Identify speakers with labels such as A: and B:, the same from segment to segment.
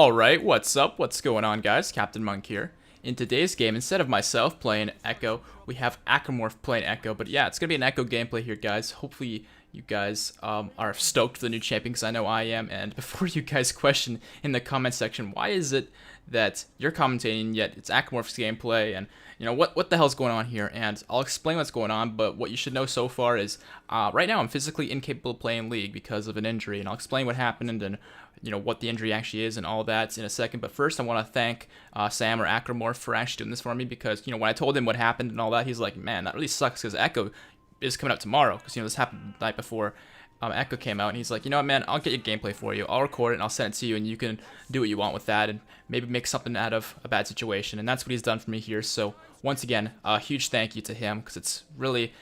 A: Alright, what's up? What's going on, guys? CaptainMonk here. In today's game, instead of myself playing Ekko, we have Acromorph playing Ekko. But yeah, it's going to be an Ekko gameplay here, guys. Hopefully you guys are stoked for the new champion, because I know I am. And before you guys question in the comment section, why is it that you're commentating yet it's Acromorph's gameplay, and you know what the hell's going on here? And I'll explain what's going on, but what you should know so far is right now I'm physically incapable of playing League because of an injury, and I'll explain what happened and you know what the injury actually is and all that in a second. But first I want to thank Sam or Acromorph for actually doing this for me, because you know when I told him what happened and all that, he's like, man, that really sucks, because Ekko is coming up tomorrow, because you know this happened the night before Ekko came out, and he's like, you know what, man, I'll get your gameplay for you, I'll record it and I'll send it to you, and you can do what you want with that and maybe make something out of a bad situation. And that's what he's done for me here. So once again, a huge thank you to him, because it's really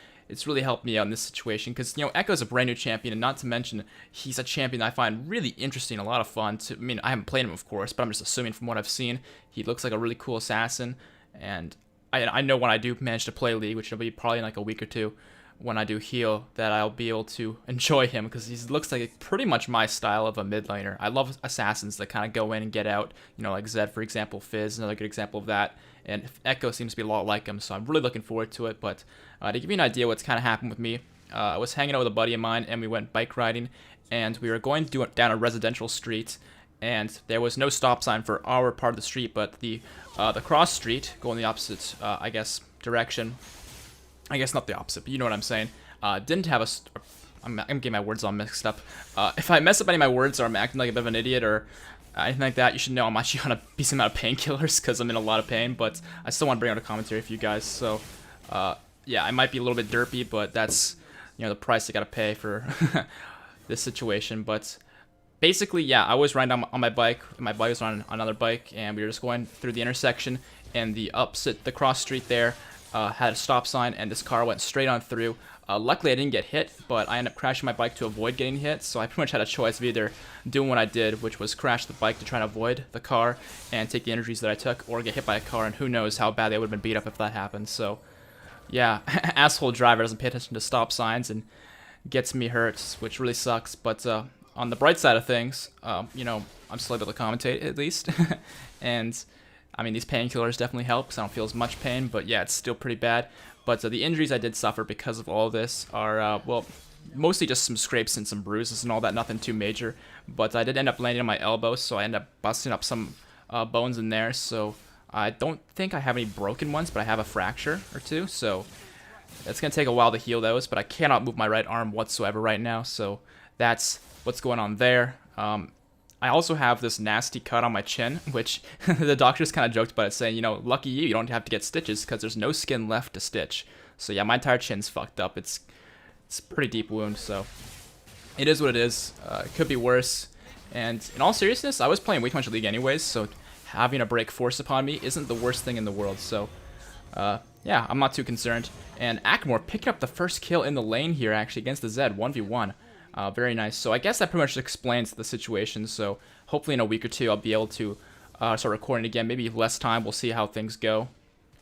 A: helped me out in this situation, because you know Ekko's a brand new champion, and not to mention he's a champion that I find really interesting, a lot of fun. I mean, I haven't played him, of course, but I'm just assuming from what I've seen, he looks like a really cool assassin. And I know when I do manage to play League, which will be probably in like a week or two, when I do heal, that I'll be able to enjoy him, because he looks like pretty much my style of a mid laner. I love assassins that kind of go in and get out, you know, like Zed, for example. Fizz, another good example of that. And Ekko seems to be a lot like him, so I'm really looking forward to it. But to give you an idea what's kind of happened with me, I was hanging out with a buddy of mine, and we went bike riding, and we were going down a residential street, and there was no stop sign for our part of the street, but the cross street, going the opposite, I guess, direction. I guess not the opposite, but you know what I'm saying. Didn't have a... I'm getting my words all mixed up. If I mess up any of my words or I'm acting like a bit of an idiot or anything like that, you should know I'm actually on a decent amount of painkillers, because I'm in a lot of pain, but I still want to bring out a commentary for you guys. So, yeah, I might be a little bit derpy, but that's, you know, the price I gotta pay for this situation. But basically, yeah, I was riding on my bike, my bike was on another bike, and we were just going through the intersection, and the cross street there had a stop sign, and this car went straight on through. Luckily I didn't get hit, but I ended up crashing my bike to avoid getting hit, so I pretty much had a choice of either doing what I did, which was crash the bike to try and avoid the car and take the injuries that I took, or get hit by a car, and who knows how bad they would have been beat up if that happened. So yeah, asshole driver doesn't pay attention to stop signs and gets me hurt, which really sucks. But on the bright side of things, you know, I'm still able to commentate at least. And I mean, these painkillers definitely help, because I don't feel as much pain, but yeah, it's still pretty bad. But the injuries I did suffer because of all of this are, well, mostly just some scrapes and some bruises and all that, nothing too major. But I did end up landing on my elbow, so I ended up busting up some bones in there. So I don't think I have any broken ones, but I have a fracture or two. So it's going to take a while to heal those, but I cannot move my right arm whatsoever right now. So that's what's going on there. I also have this nasty cut on my chin, which the doctors kind of joked about it, saying, you know, lucky you don't have to get stitches, because there's no skin left to stitch. So yeah, my entire chin's fucked up. It's a pretty deep wound, so it is what it is. It could be worse. And in all seriousness, I was playing way too much League anyways, so having a break forced upon me isn't the worst thing in the world. So yeah, I'm not too concerned. And Acromorph picking up the first kill in the lane here, actually, against the Zed, 1v1. Very nice. So I guess that pretty much explains the situation. So hopefully in a week or two I'll be able to start recording again. Maybe less time. We'll see how things go.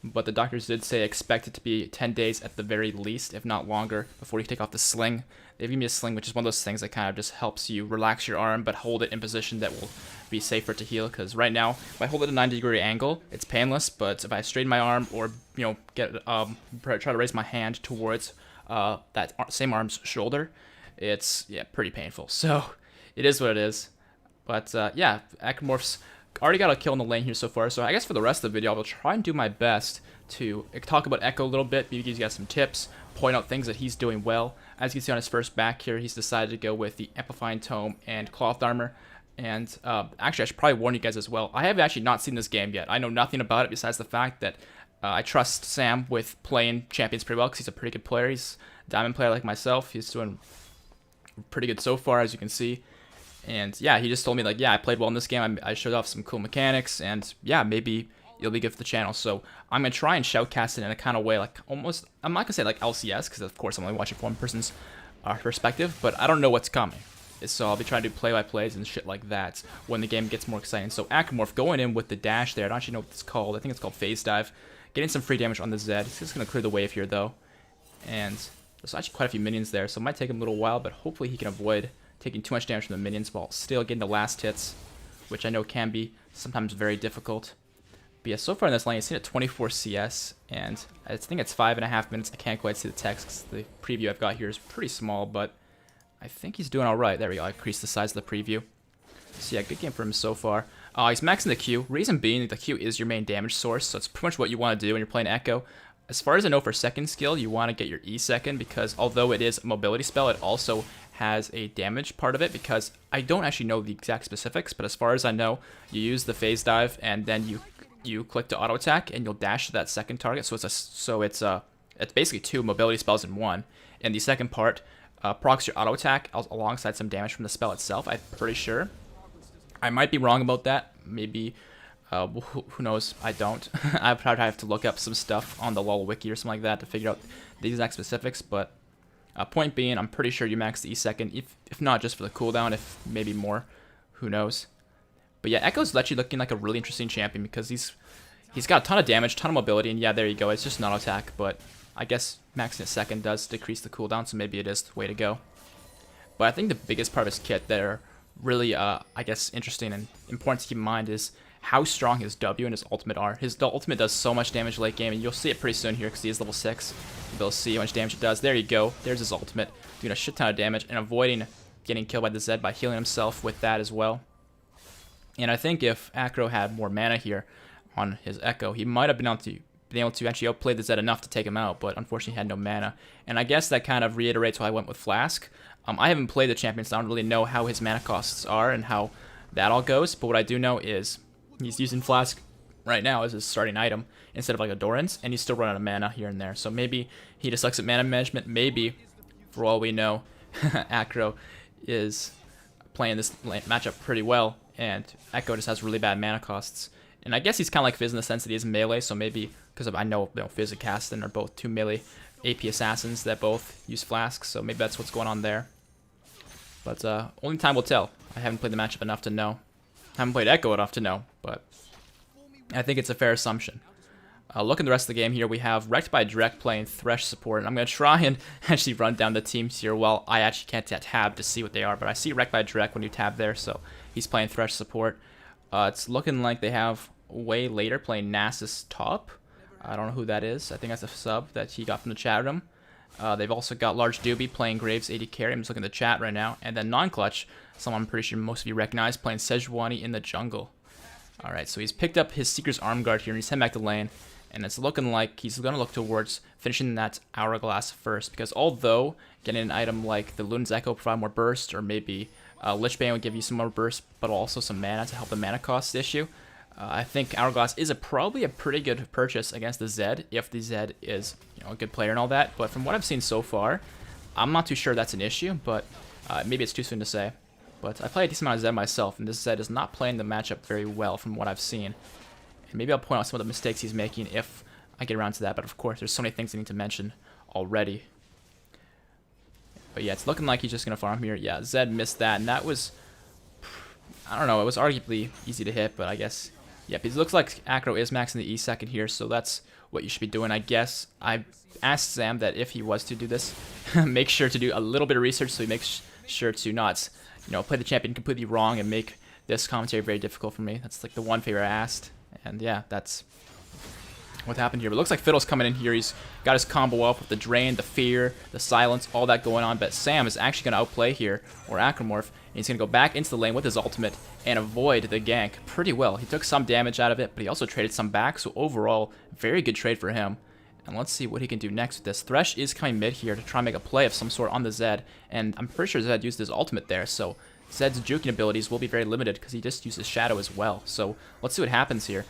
A: But the doctors did say expect it to be 10 days at the very least, if not longer, before you take off the sling. They've given me a sling, which is one of those things that kind of just helps you relax your arm, but hold it in position that will be safer to heal. Because right now, if I hold it at a 90-degree angle, it's painless. But if I straighten my arm, or you know, try to raise my hand towards that same arm's shoulder, it's, yeah, pretty painful. So it is what it is. But yeah, Acromorph's already got a kill in the lane here so far. So I guess for the rest of the video, I will try and do my best to talk about Ekko a little bit, maybe give you guys some tips, point out things that he's doing well. As you can see on his first back here, he's decided to go with the Amplifying Tome and Cloth Armor. And actually, I should probably warn you guys as well, I have actually not seen this game yet. I know nothing about it besides the fact that I trust Sam with playing champions pretty well, because he's a pretty good player. He's a diamond player like myself. He's doing pretty good so far, as you can see. And yeah, he just told me, like, yeah, I played well in this game, I showed off some cool mechanics, and yeah, maybe you'll be good for the channel. So I'm gonna try and shoutcast it in a kind of way, like, almost, I'm not gonna say like LCS, because of course I'm only watching from one person's perspective, but I don't know what's coming, so I'll be trying to do play-by-plays and shit like that when the game gets more exciting. So Acromorph going in with the dash there, I don't actually know what it's called, I think it's called Phase Dive, getting some free damage on the Zed. He's just gonna clear the wave here though, and there's actually quite a few minions there, so it might take him a little while, but hopefully he can avoid taking too much damage from the minions while still getting the last hits which I know can be sometimes very difficult. But yeah, so far in this lane, he's seen at 24 CS, and I think it's 5.5 minutes. I can't quite see the text 'cause the preview I've got here is pretty small, but I think he's doing all right. There we go. I increased the size of the preview. So yeah, good game for him so far. He's maxing the Q. Reason being, the Q is your main damage source, so it's pretty much what you want to do when you're playing Ekko. As far as I know, for second skill, you want to get your E second, because although it is a mobility spell, it also has a damage part of it, because I don't actually know the exact specifics, but as far as I know, you use the phase dive, and then you click to auto attack, and you'll dash to that second target. So it's basically 2 mobility spells in one. And the second part procs your auto attack alongside some damage from the spell itself. I'm pretty sure. I might be wrong about that. Maybe, who knows? I don't. I'd probably have to look up some stuff on the LoL wiki or something like that to figure out the exact specifics. But point being, I'm pretty sure you max the E second, if not just for the cooldown, if maybe more. Who knows? But yeah, Ekko's actually looking like a really interesting champion, because he's got a ton of damage, ton of mobility, and yeah, there you go. It's just an auto attack, but I guess maxing it second does decrease the cooldown, so maybe it is the way to go. But I think the biggest part of his kit that are really, I guess, interesting and important to keep in mind is how strong his W and his ultimate are. His ultimate does so much damage late game, and you'll see it pretty soon here because he is level 6. You'll be able to see how much damage it does. There you go. There's his ultimate, doing a shit ton of damage and avoiding getting killed by the Zed by healing himself with that as well. And I think if Acro had more mana here on his Ekko, he might have been able to actually outplay the Zed enough to take him out, but unfortunately he had no mana. And I guess that kind of reiterates why I went with Flask. I haven't played the champion, so I don't really know how his mana costs are and how that all goes, but what I do know is he's using Flask right now as his starting item instead of like a Doran's, and he's still running out of mana here and there. So maybe he just sucks at mana management. Maybe, for all we know, Acro is playing this matchup pretty well, and Ekko just has really bad mana costs. And I guess he's kind of like Fizz in the sense that he is melee, so maybe, because I know Fizz and Caston are both 2 melee AP assassins that both use Flasks, so maybe that's what's going on there. But only time will tell. I haven't played the matchup enough to know. I haven't played Ekko enough to know, but I think it's a fair assumption. Looking at the rest of the game here, we have Wrecked by Drek playing Thresh support, and I'm going to try and actually run down the teams here. Well, I actually can't tab to see what they are, but I see Wrecked by Drek when you tab there, so he's playing Thresh support. It's looking like they have Way Later playing Nasus top. I don't know who that is. I think that's a sub that he got from the chat room. They've also got Large Doobie playing Graves AD carry. I'm just looking at the chat right now. And then Non-Clutch, someone I'm pretty sure most of you recognize, playing Sejuani in the jungle. Alright, so he's picked up his Seeker's Arm Guard here, and he's heading back to lane. And it's looking like he's going to look towards finishing that Hourglass first. Because although getting an item like the Luden's Echo provide more burst, or maybe Lich Bane would give you some more burst, but also some mana to help the mana cost issue, I think Hourglass is probably a pretty good purchase against the Zed, if the Zed is a good player and all that. But from what I've seen so far, I'm not too sure that's an issue, but maybe it's too soon to say. But I play a decent amount of Zed myself, and this Zed is not playing the matchup very well from what I've seen. And maybe I'll point out some of the mistakes he's making if I get around to that, but of course there's so many things I need to mention already. But yeah, it's looking like he's just going to farm here. Yeah, Zed missed that, and that was, I don't know, it was arguably easy to hit, but I guess, yep, it looks like Acro is maxing the E second here, so that's what you should be doing, I guess. I asked Sam that if he was to do this, make sure to do a little bit of research so he makes sure to not, play the champion completely wrong and make this commentary very difficult for me. That's like the one favor I asked, and yeah, that's what happened here. But it looks like Fiddle's coming in here. He's got his combo up with the Drain, the Fear, the Silence, all that going on. But Sam is actually going to outplay here, or Acromorph, and he's going to go back into the lane with his ultimate and avoid the gank pretty well. He took some damage out of it, but he also traded some back, so overall, very good trade for him. And let's see what he can do next with this. Thresh is coming mid here to try and make a play of some sort on the Zed, and I'm pretty sure Zed used his ultimate there, so Zed's juking abilities will be very limited because he just uses Shadow as well. So let's see what happens here.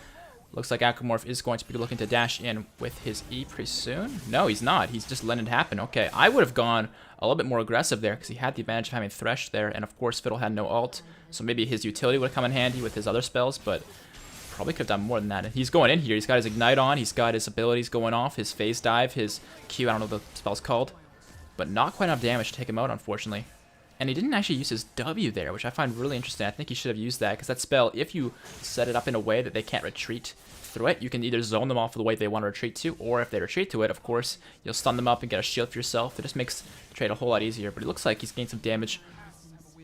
A: Looks like Acromorph is going to be looking to dash in with his E pretty soon. No, he's not. He's just letting it happen. Okay, I would have gone a little bit more aggressive there because he had the advantage of having Thresh there, and of course Fiddle had no ult, so maybe his utility would have come in handy with his other spells, but probably could have done more than that. And he's going in here. He's got his Ignite on. He's got his abilities going off, his Phase Dive, his Q, I don't know what the spell's called, but not quite enough damage to take him out, unfortunately. And he didn't actually use his W there, which I find really interesting. I think he should have used that, because that spell, if you set it up in a way that they can't retreat through it, you can either zone them off the way they want to retreat to, or if they retreat to it, of course, you'll stun them up and get a shield for yourself. It just makes the trade a whole lot easier. But it looks like he's gained some damage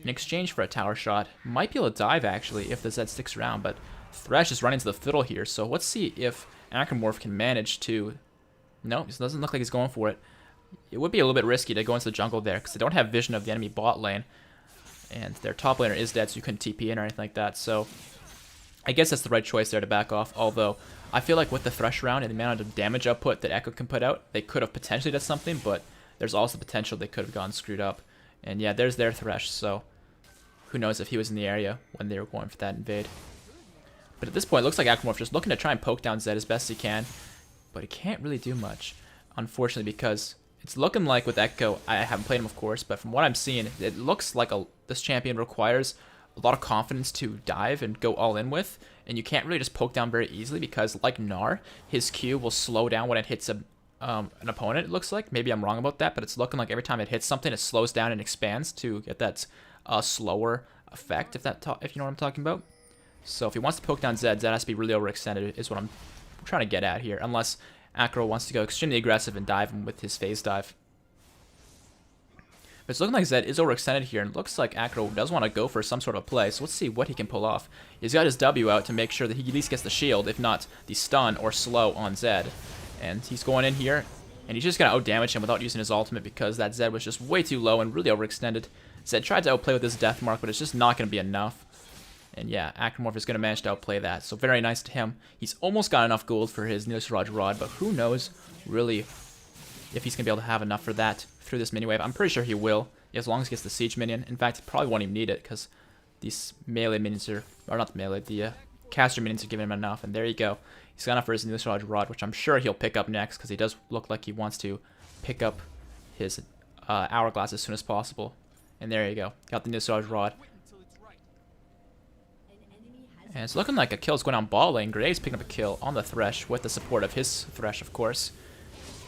A: in exchange for a tower shot. Might be able to dive, actually, if the Zed sticks around, but Thresh is running to the fiddle here, so let's see if Acromorph can manage to... No, it doesn't look like he's going for it. It would be a little bit risky to go into the jungle there, because they don't have vision of the enemy bot lane, and their top laner is dead, so you couldn't TP in or anything like that, so... I guess that's the right choice there to back off, although I feel like with the Thresh round and the amount of damage output that Ekko can put out, they could have potentially done something, but there's also potential they could have gotten screwed up. And yeah, there's their Thresh, so who knows if he was in the area when they were going for that invade. But at this point, it looks like Acromorph just looking to try and poke down Zed as best he can, but he can't really do much, unfortunately, because it's looking like with Ekko, I haven't played him, of course, but from what I'm seeing, it looks like this champion requires a lot of confidence to dive and go all in with, and you can't really just poke down very easily because, like Gnar, his Q will slow down when it hits an opponent, it looks like. Maybe I'm wrong about that, but it's looking like every time it hits something, it slows down and expands to get that slower effect, if you know what I'm talking about. So if he wants to poke down Zed, Zed has to be really overextended, is what I'm trying to get at here, unless Acro wants to go extremely aggressive and dive him with his phase dive. But it's looking like Zed is overextended here, and it looks like Acro does want to go for some sort of play, so let's see what he can pull off. He's got his W out to make sure that he at least gets the shield, if not the stun or slow on Zed. And he's going in here, and he's just going to out-damage him without using his ultimate because that Zed was just way too low and really overextended. Zed tried to outplay with his death mark, but it's just not going to be enough. And yeah, Acromorph is going to manage to outplay that, so very nice to him. He's almost got enough gold for his Nilasraj Rod, but who knows, really, if he's going to be able to have enough for that through this mini wave. I'm pretty sure he will, as long as he gets the siege minion. In fact, he probably won't even need it, because these melee minions are, or not the melee, the caster minions are giving him enough, and there you go. He's got enough for his Nilasraj Rod, which I'm sure he'll pick up next, because he does look like he wants to pick up his Hourglass as soon as possible. And there you go, got the Nilasraj Rod. And it's looking like a kill is going on bot lane. Grenade's picking up a kill on the Thresh with the support of his Thresh, of course.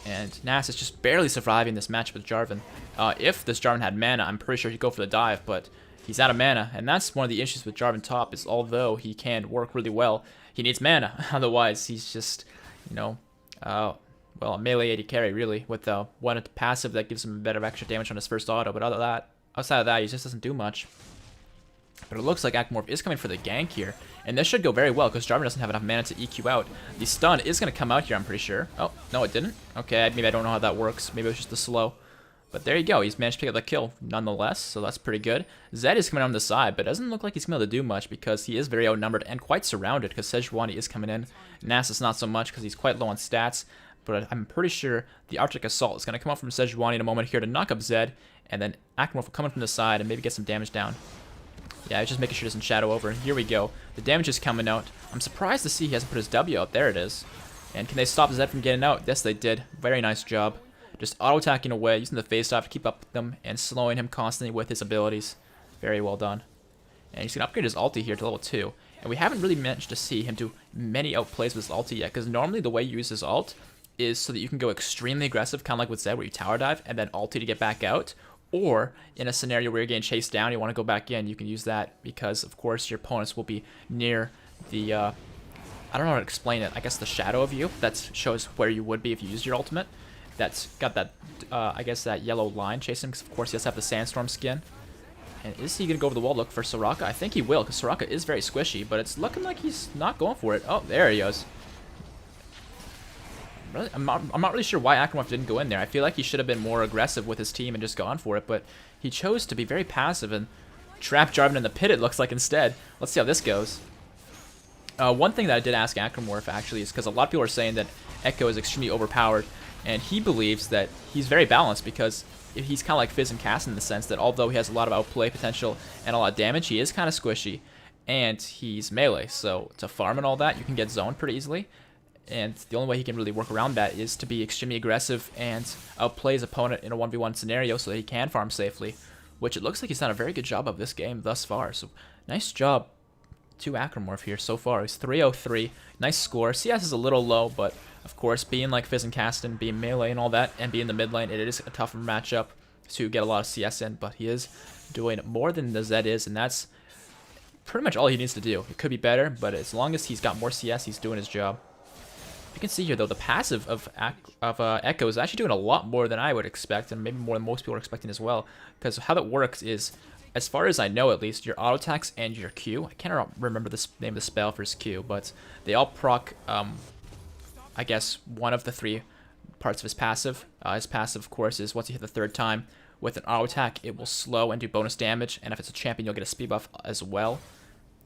A: And Nass is just barely surviving this match with Jarvan. If this Jarvan had mana, I'm pretty sure he'd go for the dive, but he's out of mana. And that's one of the issues with Jarvan top, is although he can work really well, he needs mana. Otherwise, he's just, you know, well, a melee AD carry, really, with one passive that gives him a bit of extra damage on his first auto. But outside of that, he just doesn't do much. But it looks like Acromorph is coming for the gank here. And this should go very well, because Jarvan doesn't have enough mana to EQ out. The stun is going to come out here, I'm pretty sure. Oh, no, it didn't. Okay, maybe I don't know how that works. Maybe it was just the slow. But there you go. He's managed to pick up the kill nonetheless, so that's pretty good. Zed is coming on the side, but it doesn't look like he's going to be able to do much, because he is very outnumbered and quite surrounded, because Sejuani is coming in. Nasus not so much, because he's quite low on stats. But I'm pretty sure the Arctic Assault is going to come up from Sejuani in a moment here to knock up Zed, and then Acromorph will come in from the side and maybe get some damage down. Yeah, just making sure it doesn't shadow over. And here we go. The damage is coming out. I'm surprised to see he hasn't put his W out. There it is. And can they stop Zed from getting out? Yes, they did. Very nice job. Just auto-attacking away, using the phase dive to keep up with them, and slowing him constantly with his abilities. Very well done. And he's going to upgrade his ulti here to level 2. And we haven't really managed to see him do many outplays with his ulti yet, because normally the way you use his ult is so that you can go extremely aggressive, kind of like with Zed, where you tower dive, and then ulti to get back out. Or in a scenario where you're getting chased down, you want to go back in, you can use that because, of course, your opponents will be near the, I don't know how to explain it, I guess the shadow of you. That shows where you would be if you used your ultimate. That's got that, I guess, that yellow line chasing him, because, of course, he has to have the Sandstorm skin. And is he going to go over the wall, look for Soraka? I think he will, because Soraka is very squishy, but it's looking like he's not going for it. Oh, there he goes. Really, I'm not really sure why Acromorph didn't go in there. I feel like he should have been more aggressive with his team and just gone for it, but he chose to be very passive and trap Jarvan in the pit, it looks like, instead. Let's see how this goes. One thing that I did ask Acromorph, actually, is because a lot of people are saying that Ekko is extremely overpowered, and he believes that he's very balanced, because he's kind of like Fizz and Cass in the sense that although he has a lot of outplay potential and a lot of damage, he is kind of squishy, and he's melee, so to farm and all that, you can get zoned pretty easily. And the only way he can really work around that is to be extremely aggressive and outplay his opponent in a 1v1 scenario so that he can farm safely, which it looks like he's done a very good job of this game thus far. So nice job to Acromorph here so far. He's 303, nice score. CS is a little low, but of course, being like Fizz and Caston, being melee and all that, and being in the mid lane, it is a tougher matchup to get a lot of CS in, but he is doing more than the Zed is, and that's pretty much all he needs to do. It could be better, but as long as he's got more CS, he's doing his job. You can see here, though, the passive of Ekko is actually doing a lot more than I would expect, and maybe more than most people are expecting as well. Because how that works is, as far as I know at least, your auto attacks and your Q, I can't remember the name of the spell for his Q, but they all proc, I guess, one of the 3 parts of his passive. His passive, of course, is once you hit the 3rd time with an auto attack, it will slow and do bonus damage, and if it's a champion, you'll get a speed buff as well.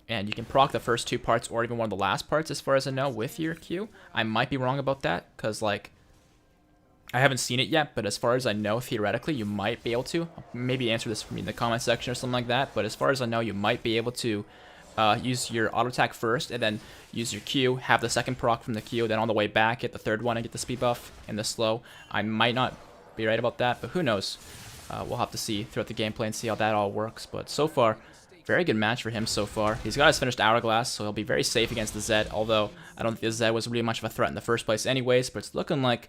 A: And you can proc the first 2 parts or even one of the last parts, as far as I know, with your Q. I might be wrong about that, because, like, I haven't seen it yet, but as far as I know, theoretically, you might be able to. Maybe answer this for me in the comment section or something like that, but as far as I know, you might be able to use your auto attack first, and then use your Q, have the 2nd proc from the Q, then on the way back, get the 3rd one and get the speed buff and the slow. I might not be right about that, but who knows? We'll have to see throughout the gameplay and see how that all works, but so far, very good match for him so far. He's got his finished Hourglass, so he'll be very safe against the Zed, although I don't think the Zed was really much of a threat in the first place anyways, but it's looking like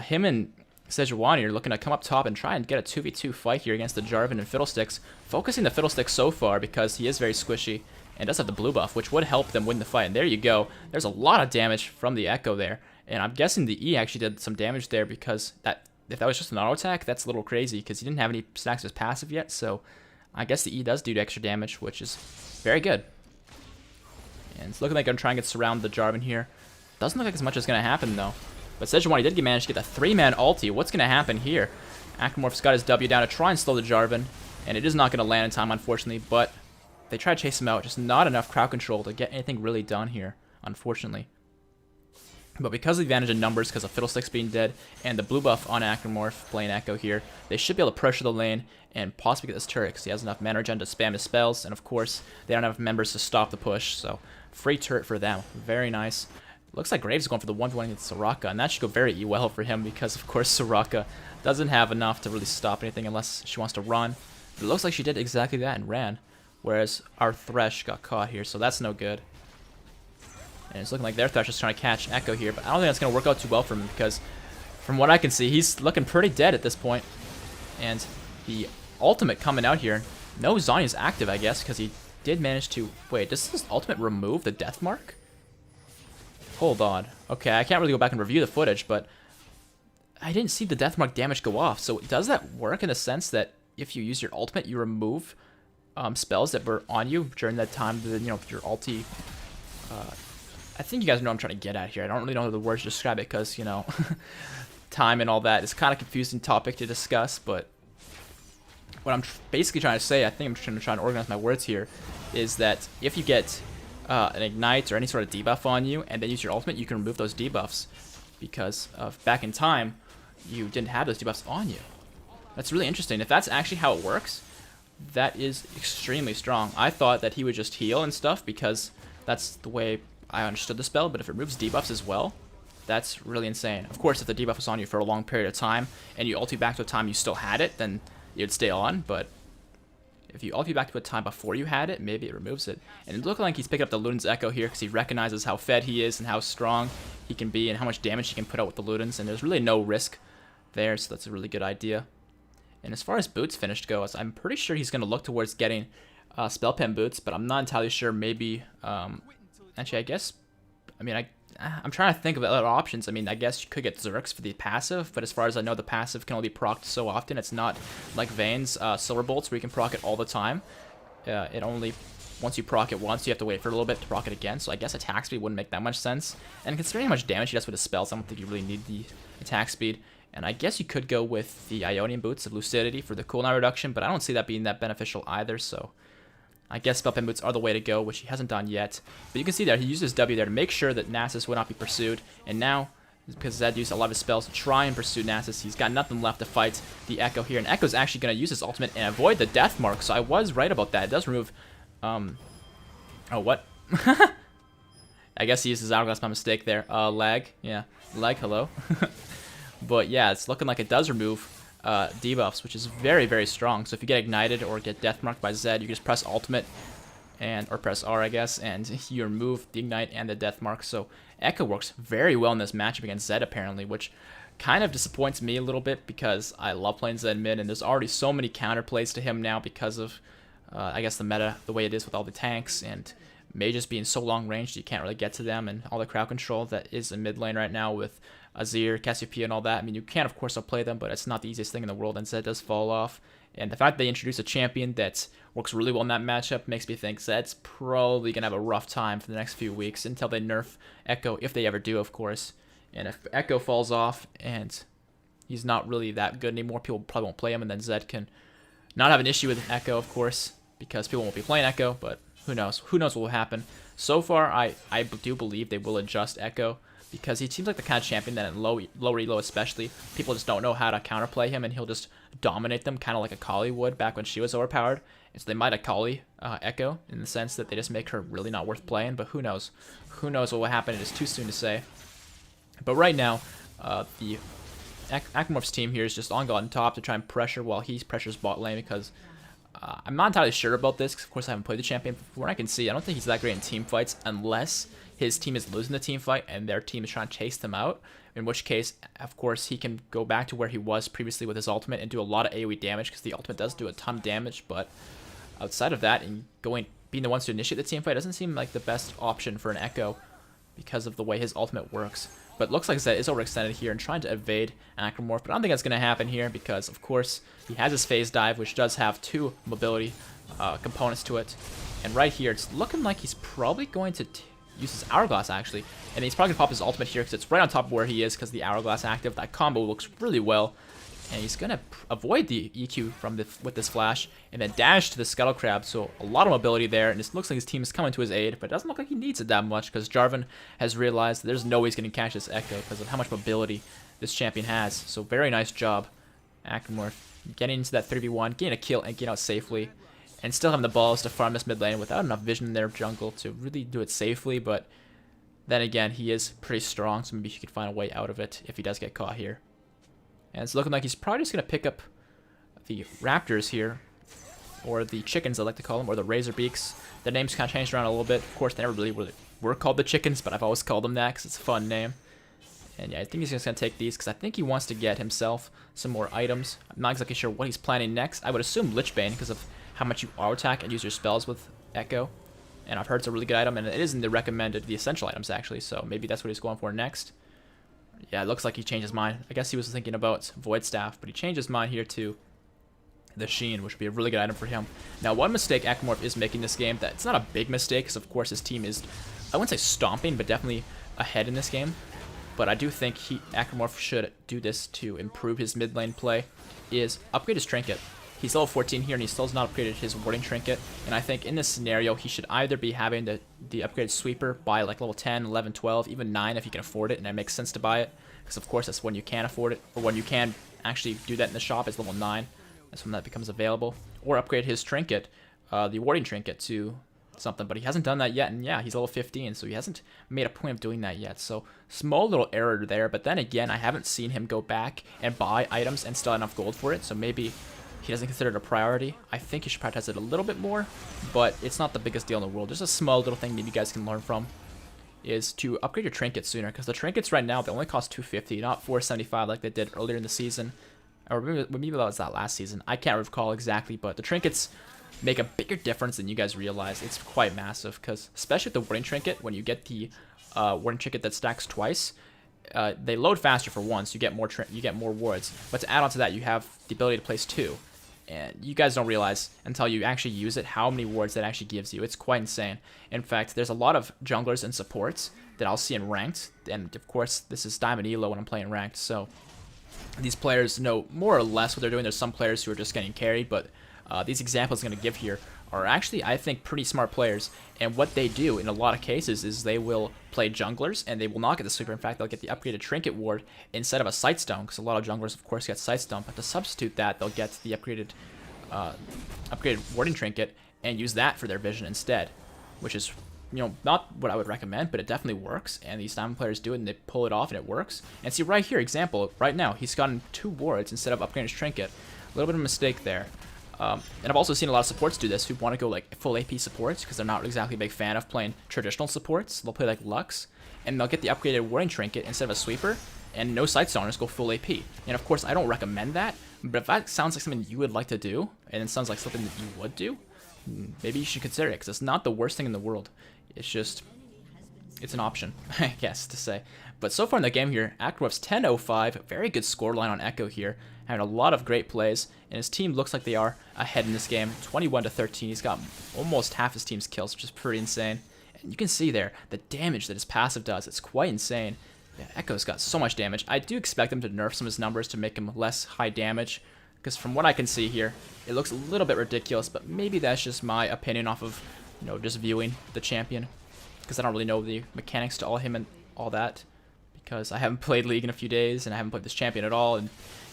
A: him and Sejuani are looking to come up top and try and get a 2v2 fight here against the Jarvan and Fiddlesticks, focusing the Fiddlesticks so far because he is very squishy and does have the blue buff, which would help them win the fight. And there you go. There's a lot of damage from the Ekko there, and I'm guessing the E actually did some damage there because if that was just an auto attack, that's a little crazy because he didn't have any stacks of his passive yet, so I guess the E does do extra damage, which is very good. And it's looking like I'm trying to surround the Jarvan here. Doesn't look like as much is going to happen, though. But Sejuani did manage to get the 3-man ulti. What's going to happen here? Acromorph's got his W down to try and slow the Jarvan, and it is not going to land in time, unfortunately, but they try to chase him out. Just not enough crowd control to get anything really done here, unfortunately. But because of the advantage in numbers, because of Fiddlesticks being dead, and the blue buff on Acromorph playing Ekko here, they should be able to pressure the lane and possibly get this turret, because he has enough mana regen to spam his spells, and of course, they don't have members to stop the push, so free turret for them. Very nice. Looks like Graves is going for the 1v1 against Soraka, and that should go very well for him because, of course, Soraka doesn't have enough to really stop anything unless she wants to run. But it looks like she did exactly that and ran, whereas our Thresh got caught here, so that's no good. And it's looking like their Thresh is trying to catch Ekko here, but I don't think that's going to work out too well for him because, from what I can see, he's looking pretty dead at this point. And the ultimate coming out here, no Zhonya's is active, I guess, because he did manage to... Wait, does this ultimate remove the death mark? Hold on. Okay, I can't really go back and review the footage, but I didn't see the death mark damage go off. So does that work in the sense that if you use your ultimate, you remove spells that were on you during that time, that, you know, your ulti... I think you guys know what I'm trying to get at here. I don't really know the words to describe it because, you know, time and all that is kind of confusing topic to discuss, but what I'm basically trying to say, I think I'm trying to try and organize my words here, is that if you get an ignite or any sort of debuff on you and then use your ultimate, you can remove those debuffs because back in time you didn't have those debuffs on you. That's really interesting. If that's actually how it works, that is extremely strong. I thought that he would just heal and stuff because that's the way I understood the spell, but if it removes debuffs as well, that's really insane. Of course, if the debuff was on you for a long period of time and you ulti back to a time you still had it, then it would stay on, but if you ulti back to a time before you had it, maybe it removes it. And it looks like he's picking up the Luden's Ekko here because he recognizes how fed he is and how strong he can be and how much damage he can put out with the Ludens, and there's really no risk there, so that's a really good idea. And as far as boots finished goes, I'm pretty sure he's going to look towards getting spell pen boots, but I'm not entirely sure. Maybe, actually, I guess, I mean, I'm trying to think of other options. I mean, I guess you could get Zerks for the passive, but as far as I know, the passive can only be procced so often. It's not like Vayne's Silver Bolts where you can proc it all the time. It only, once you proc it once, you have to wait for a little bit to proc it again, so I guess attack speed wouldn't make that much sense. And considering how much damage he does with his spells, I don't think you really need the attack speed. And I guess you could go with the Ionian Boots of Lucidity for the cooldown reduction, but I don't see that being that beneficial either, so I guess Spell Pen Boots are the way to go, which he hasn't done yet. But you can see there, he uses W there to make sure that Nasus would not be pursued. And now, because Zed used a lot of his spells to try and pursue Nasus, he's got nothing left to fight the Ekko here. And Ekko's actually going to use his ultimate and avoid the death mark, so I was right about that. It does remove... oh, what? I guess he used his Hourglass by mistake there. Lag. Yeah, lag, hello. But yeah, it's looking like it does remove debuffs, which is very, very strong. So if you get ignited or get death marked by Zed, you can just press ultimate or press R, I guess, and you remove the ignite and the death mark. So Ekko works very well in this matchup against Zed, apparently, which kind of disappoints me a little bit because I love playing Zed mid, and there's already so many counterplays to him now because of, I guess, the meta, the way it is with all the tanks, and mages being so long ranged you can't really get to them, and all the crowd control that is in mid lane right now with Azir, Cassiopeia, and all that. I mean, you can, of course, play them, but it's not the easiest thing in the world, and Zed does fall off. And the fact that they introduce a champion that works really well in that matchup makes me think Zed's probably going to have a rough time for the next few weeks until they nerf Ekko, if they ever do, of course. And if Ekko falls off and he's not really that good anymore, people probably won't play him, and then Zed can not have an issue with Ekko, of course, because people won't be playing Ekko, but who knows? Who knows what will happen? So far, I do believe they will adjust Ekko, because he seems like the kind of champion that in lower elo especially, people just don't know how to counterplay him, and he'll just dominate them, kind of like Akali would back when she was overpowered. And so they might Akali Ekko in the sense that they just make her really not worth playing, but who knows? Who knows what will happen? It is too soon to say. But right now, the Akmorph's team here is just on God on top to try and pressure while he pressures bot lane, because I'm not entirely sure about this, because of course I haven't played the champion. From what I can see, I don't think he's that great in team fights unless his team is losing the team fight and their team is trying to chase them out, in which case, of course, he can go back to where he was previously with his ultimate and do a lot of AoE damage, because the ultimate does do a ton of damage. But outside of that, and being the ones to initiate the team fight doesn't seem like the best option for an Ekko because of the way his ultimate works. But it looks like Zed is overextended here and trying to evade Acromorph, but I don't think that's going to happen here because, of course, he has his phase dive, which does have 2 mobility components to it. And right here, it's looking like he's probably going to use his Hourglass, actually. And he's probably going to pop his ultimate here because it's right on top of where he is because the Hourglass active. That combo looks really well. And he's going to avoid the EQ with this flash and then dash to the Scuttle Crab. So a lot of mobility there. And it looks like his team is coming to his aid, but it doesn't look like he needs it that much because Jarvan has realized that there's no way he's going to catch this Ekko because of how much mobility this champion has. So very nice job, Akmorph, getting into that 3v1, getting a kill and getting out safely. And still having the balls to farm this mid lane without enough vision in their jungle to really do it safely. But then again, he is pretty strong, so maybe he could find a way out of it if he does get caught here. And it's looking like he's probably just going to pick up the Raptors here, or the Chickens I like to call them, or the Razorbeaks. Their names kind of changed around a little bit. Of course, they never really were called the Chickens, but I've always called them that because it's a fun name. And yeah, I think he's just going to take these because I think he wants to get himself some more items. I'm not exactly sure what he's planning next. I would assume Lichbane because of how much you auto attack and use your spells with Ekko. And I've heard it's a really good item, and it is in the recommended, the essential items actually, so maybe that's what he's going for next. Yeah, it looks like he changed his mind. I guess he was thinking about Void Staff, but he changed his mind here to the Sheen, which would be a really good item for him. Now, one mistake Akmorph is making this game, that it's not a big mistake, because of course his team is, I wouldn't say stomping, but definitely ahead in this game. But I do think Akmorph should do this to improve his mid lane play, is upgrade his trinket. He's level 14 here, and he still has not upgraded his warding trinket. And I think in this scenario, he should either be having the upgraded sweeper by like level 10, 11, 12, even 9 if he can afford it, and it makes sense to buy it. Because of course, that's when you can afford it, or when you can actually do that in the shop is level 9. That's when that becomes available. Or upgrade his trinket, the warding trinket, to something. But he hasn't done that yet, and yeah, he's level 15, so he hasn't made a point of doing that yet. So small little error there, but then again, I haven't seen him go back and buy items and still have enough gold for it, so maybe he doesn't consider it a priority. I think he should prioritize it a little bit more, but it's not the biggest deal in the world. Just a small little thing maybe you guys can learn from is to upgrade your trinkets sooner, because the trinkets right now, they only cost 250, not 475 like they did earlier in the season. Or maybe that was that last season. I can't recall exactly, but the trinkets make a bigger difference than you guys realize. It's quite massive, because especially with the warding trinket, when you get the warding trinket that stacks twice, they load faster for one, so you get more wards. But to add on to that, you have the ability to place 2. And you guys don't realize until you actually use it how many wards that actually gives you. It's quite insane. In fact, there's a lot of junglers and supports that I'll see in ranked. And of course, this is Diamond Elo when I'm playing ranked. So these players know more or less what they're doing. There's some players who are just getting carried. But these examples I'm going to give here are actually, I think, pretty smart players. And what they do in a lot of cases is they will play junglers and they will not get the sweeper. In fact, they'll get the upgraded trinket ward instead of a sightstone, because a lot of junglers, of course, get sightstone. But to substitute that, they'll get the upgraded warding trinket and use that for their vision instead, which is, you know, not what I would recommend, but it definitely works. And these diamond players do it and they pull it off and it works. And see right here, example, right now, he's gotten 2 wards instead of upgrading his trinket. A little bit of a mistake there. And I've also seen a lot of supports do this who want to go like full AP supports because they're not exactly a big fan of playing traditional supports. They'll play like Lux and they'll get the upgraded warding trinket instead of a sweeper and no sightstoners, go full AP. And of course, I don't recommend that, but if that sounds like something you would like to do and it sounds like something that you would do, maybe you should consider it because it's not the worst thing in the world. It's just, it's an option, I guess, to say. But so far in the game here, Akromorph's 10-05, very good scoreline on Ekko here, having a lot of great plays, and his team looks like they are ahead in this game, 21-13. He's got almost half his team's kills, which is pretty insane. And you can see there the damage that his passive does. It's quite insane. Yeah, Ekko's got so much damage. I do expect him to nerf some of his numbers to make him less high damage, because from what I can see here, it looks a little bit ridiculous, but maybe that's just my opinion off of, just viewing the champion, because I don't really know the mechanics to all him and all that, because I haven't played League in a few days, and I haven't played this champion at all, and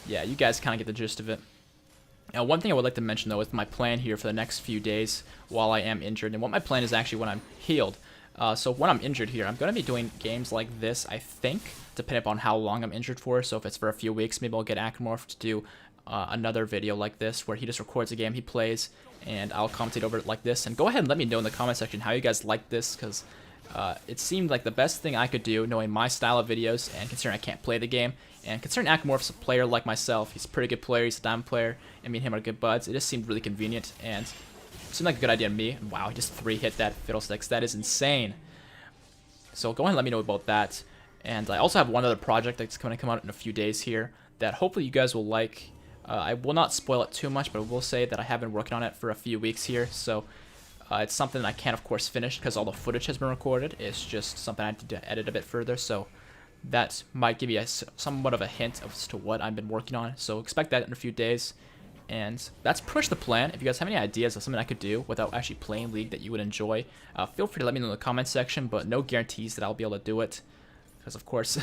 A: yeah, you guys kind of get the gist of it. Now, one thing I would like to mention, though, is my plan here for the next few days while I am injured, and what my plan is actually when I'm healed. So when I'm injured here, I'm going to be doing games like this, I think, depending upon how long I'm injured for. So if it's for a few weeks, maybe I'll get Akromorph to do another video like this, where he just records a game he plays, and I'll commentate over it like this. And go ahead and let me know in the comment section how you guys like this, because it seemed like the best thing I could do, knowing my style of videos, and considering I can't play the game, and considering Akromorph's a player like myself, he's a pretty good player, he's a diamond player, and me and him are good buds, it just seemed really convenient, and it seemed like a good idea to me. And wow, he just 3-hit that Fiddlesticks, that is insane. So go ahead and let me know about that. And I also have one other project that's going to come out in a few days here that hopefully you guys will like. I will not spoil it too much, but I will say that I have been working on it for a few weeks here, so it's something that I can't, of course, finish because all the footage has been recorded. It's just something I need to edit a bit further, so that might give you somewhat of a hint as to what I've been working on. So expect that in a few days, and that's pretty much the plan. If you guys have any ideas of something I could do without actually playing League that you would enjoy, feel free to let me know in the comment section, but no guarantees that I'll be able to do it, because of course,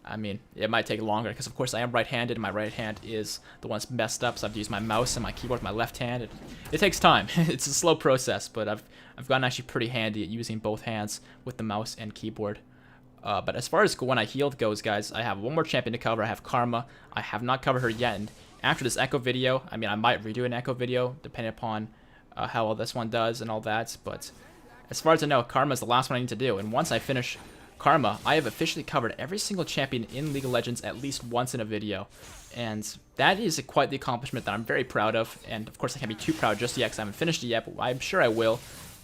A: I mean, it might take longer, because of course I am right-handed, and my right hand is the one that's messed up, so I have to use my mouse and my keyboard with my left hand. It takes time. It's a slow process, but I've gotten actually pretty handy at using both hands with the mouse and keyboard. But as far as when I healed goes, guys, I have one more champion to cover. I have Karma. I have not covered her yet, and after this Ekko video, I mean, I might redo an Ekko video, depending upon how well this one does and all that, but as far as I know, Karma is the last one I need to do, and once I finish Karma, I have officially covered every single champion in League of Legends at least once in a video, and that is quite the accomplishment that I'm very proud of. And of course I can't be too proud just yet because I haven't finished it yet, but I'm sure I will.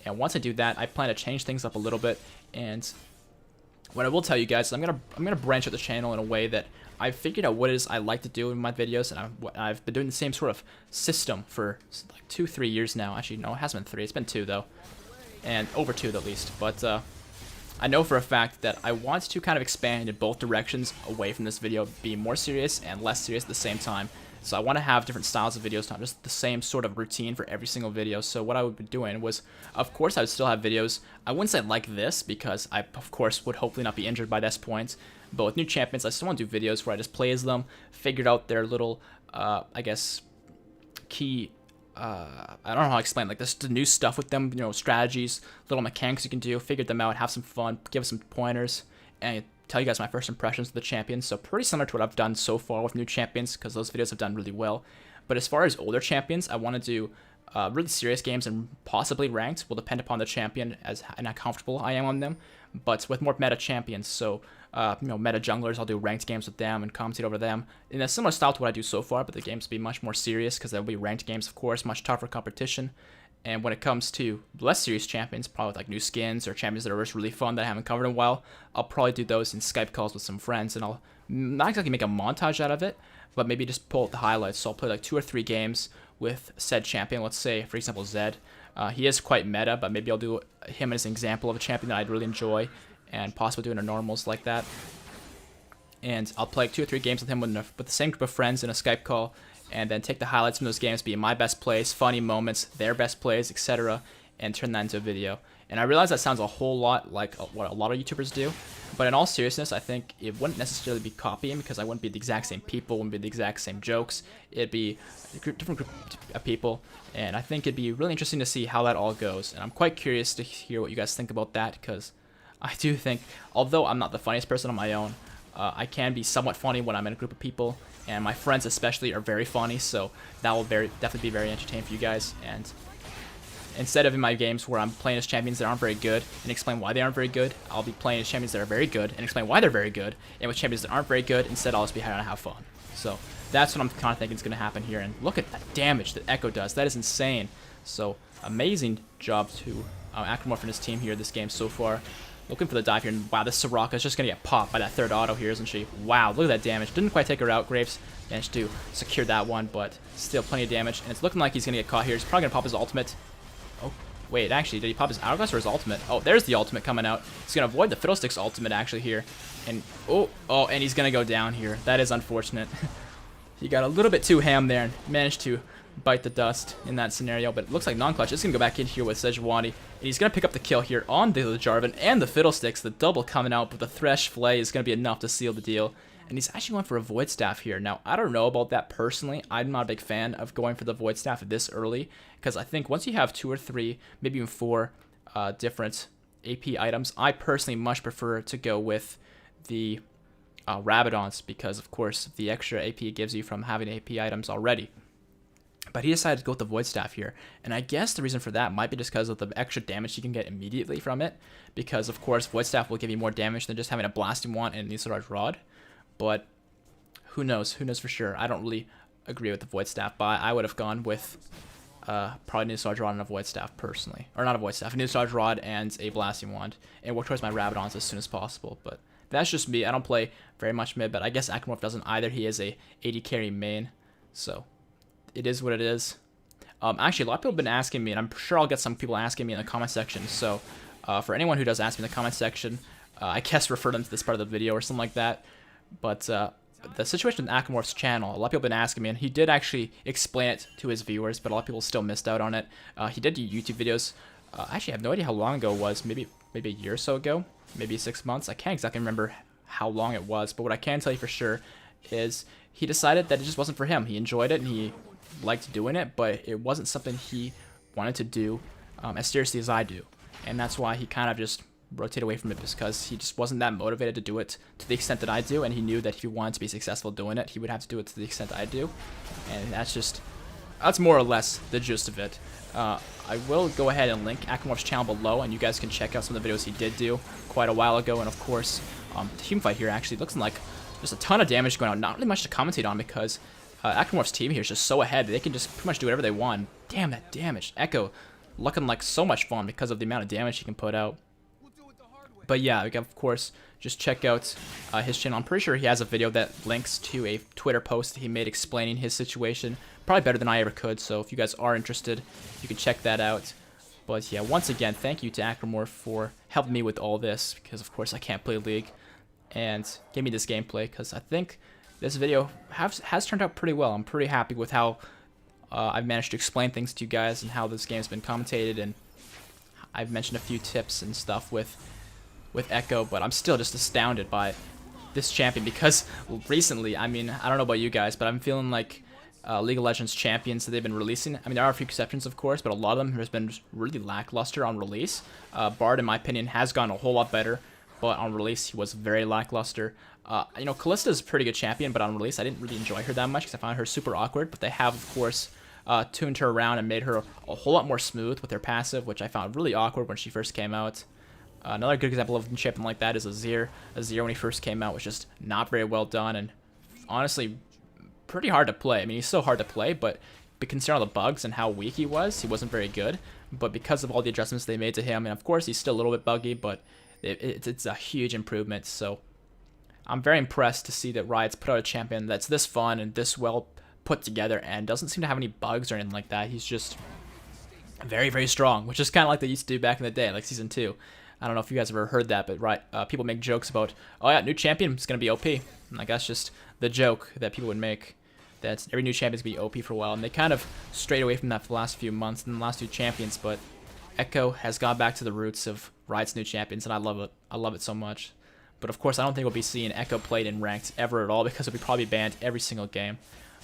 A: And once I do that, I plan to change things up a little bit. And what I will tell you guys is I'm gonna branch out the channel in a way that I've figured out what it is I like to do in my videos, and I've been doing the same sort of system for like 2-3 years now. Actually, no, it hasn't been 3. It's been 2 though, and over 2 at least. But I know for a fact that I want to kind of expand in both directions away from this video, being more serious and less serious at the same time. So I want to have different styles of videos, not just the same sort of routine for every single video. So what I would be doing was, of course, I would still have videos. I wouldn't say like this, because I, of course, would hopefully not be injured by this point. But with new champions, I still want to do videos where I just play as them, figured out their little, I guess, key... I don't know how to explain, like the new stuff with them, strategies, little mechanics you can do, figure them out, have some fun, give some pointers, and tell you guys my first impressions of the champions. So pretty similar to what I've done so far with new champions, because those videos have done really well. But as far as older champions, I want to do really serious games, and possibly ranked, will depend upon the champion and how comfortable I am on them, but with more meta champions. So meta junglers, I'll do ranked games with them and commentate over them in a similar style to what I do so far, but the games will be much more serious because there'll be ranked games, of course, much tougher competition. And when it comes to less serious champions, probably with like new skins or champions that are just really fun that I haven't covered in a while, I'll probably do those in Skype calls with some friends, and I'll not exactly make a montage out of it, but maybe just pull out the highlights. So I'll play like 2 or 3 games with said champion. Let's say, for example, Zed. He is quite meta, but maybe I'll do him as an example of a champion that I'd really enjoy, and possibly doing a normals like that. And I'll play like 2 or 3 games with him with the same group of friends in a Skype call, and then take the highlights from those games, being my best plays, funny moments, their best plays, etc., and turn that into a video. And I realize that sounds a whole lot like what a lot of YouTubers do, but in all seriousness, I think it wouldn't necessarily be copying, because I wouldn't be the exact same people, wouldn't be the exact same jokes. It'd be a different group of people, and I think it'd be really interesting to see how that all goes. And I'm quite curious to hear what you guys think about that, because I do think, although I'm not the funniest person on my own, I can be somewhat funny when I'm in a group of people, and my friends especially are very funny, so that will definitely be very entertaining for you guys. And instead of in my games where I'm playing as champions that aren't very good and explain why they aren't very good, I'll be playing as champions that are very good and explain why they're very good. And with champions that aren't very good, instead I'll just be trying to have fun. So that's what I'm kind of thinking is going to happen here. And look at that damage that Ekko does. That is insane. So amazing job to Akromorph and his team here this game so far. Looking for the dive here, and wow, this Soraka is just going to get popped by that third auto here, isn't she? Wow, look at that damage. Didn't quite take her out. Graves managed to secure that one, but still plenty of damage. And it's looking like he's going to get caught here. He's probably going to pop his ultimate. Oh, wait, actually, did he pop his Hourglass or his ultimate? Oh, there's the ultimate coming out. He's going to avoid the Fiddlesticks ultimate, actually, here. And, and he's going to go down here. That is unfortunate. He got a little bit too ham there and managed to bite the dust in that scenario, but it looks like non-clutch is going to go back in here with Sejuani, and he's going to pick up the kill here on the Jarvan and the Fiddlesticks. The double coming out, but the Thresh Flay is going to be enough to seal the deal, and he's actually going for a Void Staff here. Now, I don't know about that personally. I'm not a big fan of going for the Void Staff this early, because I think once you have 2 or 3, maybe even 4 different AP items, I personally much prefer to go with the Rabadons, because, of course, the extra AP it gives you from having AP items already. But he decided to go with the Void Staff here, and I guess the reason for that might be just because of the extra damage you can get immediately from it, because of course Void Staff will give you more damage than just having a Blasting Wand and an Isolarge Rod, but who knows for sure. I don't really agree with the Void Staff, but I would have gone with probably an Isolarge Rod and a Void Staff personally, or not a Void Staff, an Isolarge Rod and a Blasting Wand, and work towards my Rabadons as soon as possible. But that's just me. I don't play very much mid, but I guess Akramorph doesn't either. He is a AD carry main, so it is what it is. Actually, a lot of people have been asking me, and I'm sure I'll get some people asking me in the comment section. So for anyone who does ask me in the comment section, I guess refer them to this part of the video or something like that. But the situation with Akramorph's channel, a lot of people have been asking me, and he did actually explain it to his viewers, but a lot of people still missed out on it. He did do YouTube videos. Actually, I have no idea how long ago it was. Maybe a year or so ago, maybe 6 months. I can't exactly remember how long it was, but what I can tell you for sure is he decided that it just wasn't for him. He enjoyed it and he liked doing it, but it wasn't something he wanted to do as seriously as I do, and that's why he kind of just rotated away from it, because he just wasn't that motivated to do it to the extent that I do, and he knew that if he wanted to be successful doing it, he would have to do it to the extent I do, and that's more or less the gist of it. I will go ahead and link Akramorph's channel below, and you guys can check out some of the videos he did do quite a while ago, and of course, the team fight here actually looks like there's a ton of damage going on. Not really much to commentate on, because Akramorph's team here is just so ahead. They can just pretty much do whatever they want. Damn, that damage. Ekko looking like so much fun because of the amount of damage he can put out. But yeah, we can, of course, just check out his channel. I'm pretty sure he has a video that links to a Twitter post that he made explaining his situation. Probably better than I ever could, so if you guys are interested, you can check that out. But yeah, once again, thank you to Akramorph for helping me with all this, because of course I can't play League, and give me this gameplay, because I think this video has turned out pretty well. I'm pretty happy with how I've managed to explain things to you guys and how this game's been commentated, and I've mentioned a few tips and stuff with Ekko, but I'm still just astounded by this champion, because recently, I mean, I don't know about you guys, but I'm feeling like League of Legends champions that they've been releasing, I mean, there are a few exceptions, of course, but a lot of them has been really lackluster on release. Bard, in my opinion, has gone a whole lot better, but on release, he was very lackluster. You know, Kalista is a pretty good champion, but on release, I didn't really enjoy her that much, because I found her super awkward, but they have, of course, tuned her around and made her a whole lot more smooth with her passive, which I found really awkward when she first came out. Another good example of a champion like that is Azir. Azir, when he first came out, was just not very well done, and honestly, pretty hard to play. I mean, he's so hard to play, but considering all the bugs and how weak he wasn't very good. But because of all the adjustments they made to him, and of course, he's still a little bit buggy, but it's a huge improvement. So I'm very impressed to see that Riot's put out a champion that's this fun and this well put together and doesn't seem to have any bugs or anything like that. He's just very, very strong, which is kind of like they used to do back in the day, like Season 2. I don't know if you guys have ever heard that, but people make jokes about, oh yeah, new champion is going to be OP. And like, that's just the joke that people would make, that every new champion is going to be OP for a while. And they kind of strayed away from that for the last few months and the last two champions, but Ekko has gone back to the roots of Riot's new champions, and I love it. I love it so much. But of course, I don't think we'll be seeing Ekko played in ranked ever at all, because he'll be probably banned every single game.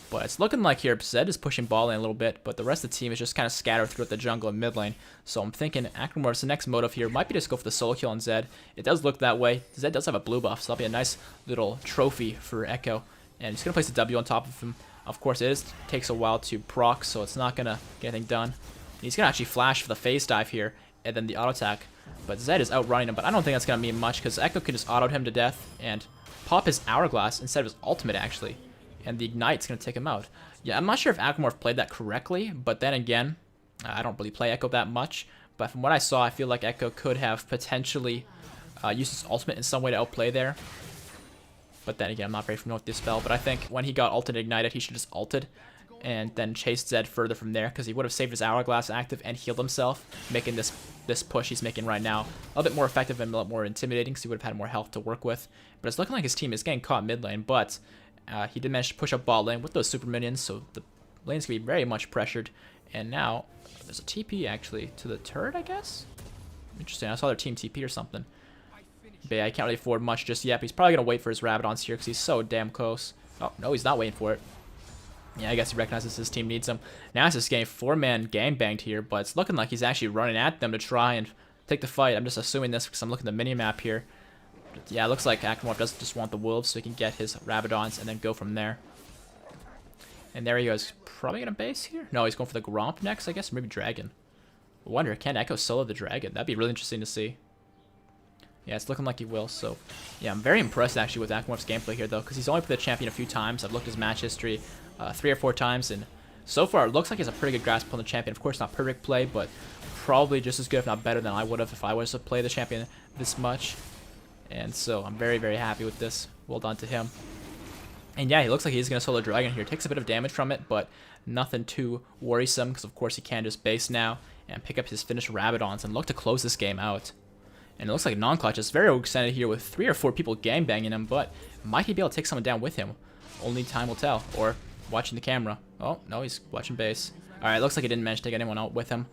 A: But it's looking like here Zed is pushing ball lane a little bit, but the rest of the team is just kind of scattered throughout the jungle and mid lane. So I'm thinking Akramorph's next motive here might be just go for the solo kill on Zed. It does look that way. Zed does have a blue buff, so that'll be a nice little trophy for Ekko. And he's going to place a W on top of him. Of course, it takes a while to proc, so it's not going to get anything done. And he's going to actually flash for the phase dive here, and then the auto attack. But Zed is outrunning him, but I don't think that's going to mean much, because Ekko can just auto him to death and pop his Hourglass instead of his ultimate, actually. And the Ignite's going to take him out. Yeah, I'm not sure if Akramorph played that correctly, but then again, I don't really play Ekko that much. But from what I saw, I feel like Ekko could have potentially use his ultimate in some way to outplay there. But then again, I'm not very familiar with this spell. But I think when he got ulted and ignited, he should just ulted and then chased Zed further from there, because he would have saved his Hourglass active and healed himself, making this push he's making right now a little bit more effective and a lot more intimidating, because he would have had more health to work with. But it's looking like his team is getting caught mid lane, but he did manage to push up bot lane with those super minions, so the lane's going to be very much pressured. And now there's a TP actually to the turret, I guess? Interesting, I saw their team TP or something. But yeah, I can't really afford much just yet, but he's probably going to wait for his Rabadons here because he's so damn close. Oh, no, he's not waiting for it. Yeah, I guess he recognizes his team needs him. Now it's just getting 4-man gangbanged here, but it's looking like he's actually running at them to try and take the fight. I'm just assuming this because I'm looking at the mini-map here. But yeah, it looks like Akimov doesn't just want the wolves, so he can get his Rabadons and then go from there. And there he goes. Probably going to base here? No, he's going for the Gromp next, I guess. Maybe Dragon. I wonder, can Ekko solo the Dragon? That'd be really interesting to see. Yeah, it's looking like he will, so... Yeah, I'm very impressed, actually, with Akimov's gameplay here, though, because he's only played the champion a few times. I've looked at his match history 3 or 4 times, and so far, it looks like he has a pretty good grasp on the champion. Of course, not perfect play, but probably just as good, if not better, than I would have if I was to play the champion this much. And so, I'm very, very happy with this. Well done to him. And yeah, he looks like he's going to solo Dragon here. Takes a bit of damage from it, but nothing too worrisome, because of course he can just base now and pick up his finished Rabadons and look to close this game out. And it looks like Non-Clutch is very extended here with 3 or 4 people gangbanging him, but might he be able to take someone down with him? Only time will tell. Or watching the camera. Oh, no, he's watching base. Alright, looks like he didn't manage to take anyone out with him.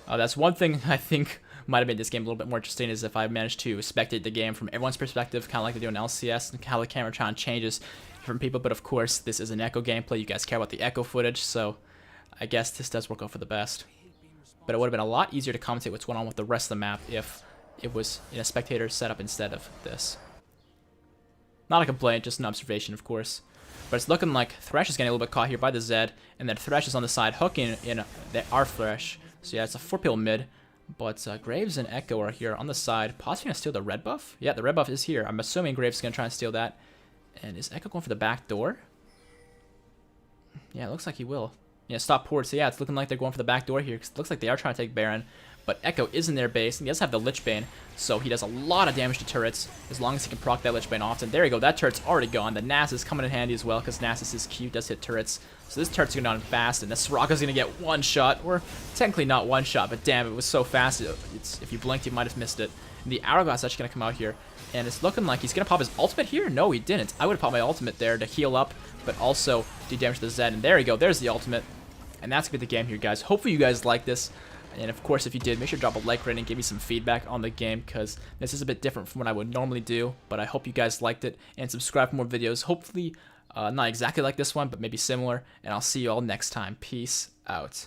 A: That's one thing I think might have made this game a little bit more interesting, is if I managed to spectate the game from everyone's perspective, kind of like they do in LCS, and how the camera trying changes from people. But of course, this is an Ekko gameplay. You guys care about the Ekko footage, so I guess this does work out for the best. But it would have been a lot easier to commentate what's going on with the rest of the map if it was in a spectator setup instead of this. Not a complaint, just an observation, of course. But it's looking like Thresh is getting a little bit caught here by the Zed, and then Thresh is on the side hooking in our Thresh. So yeah, it's a 4-pill mid, but Graves and Ekko are here on the side. Possibly going to steal the red buff? Yeah, the red buff is here. I'm assuming Graves is going to try and steal that. And is Ekko going for the back door? Yeah, it looks like he will. Yeah, stop port. So yeah, it's looking like they're going for the back door here, because it looks like they are trying to take Baron. But Ekko is in their base, and he does have the Lich Bane, so he does a lot of damage to turrets, as long as he can proc that Lich Bane often. There you go, that turret's already gone. The Nasus is coming in handy as well, because Nasus' Q does hit turrets. So this turret's going down fast, and the Soraka's going to get one shot, or technically not one shot, but damn, it was so fast, if you blinked, you might have missed it. And the Hourglass is actually going to come out here, and it's looking like he's going to pop his ultimate here? No, he didn't. I would have popped my ultimate there to heal up, but also do damage to the Zed, and there you go, there's the ultimate. And that's going to be the game here, guys. Hopefully you guys like this. And of course, if you did, make sure to drop a like rating and give me some feedback on the game, because this is a bit different from what I would normally do. But I hope you guys liked it, and subscribe for more videos. Hopefully, not exactly like this one, but maybe similar. And I'll see you all next time. Peace out.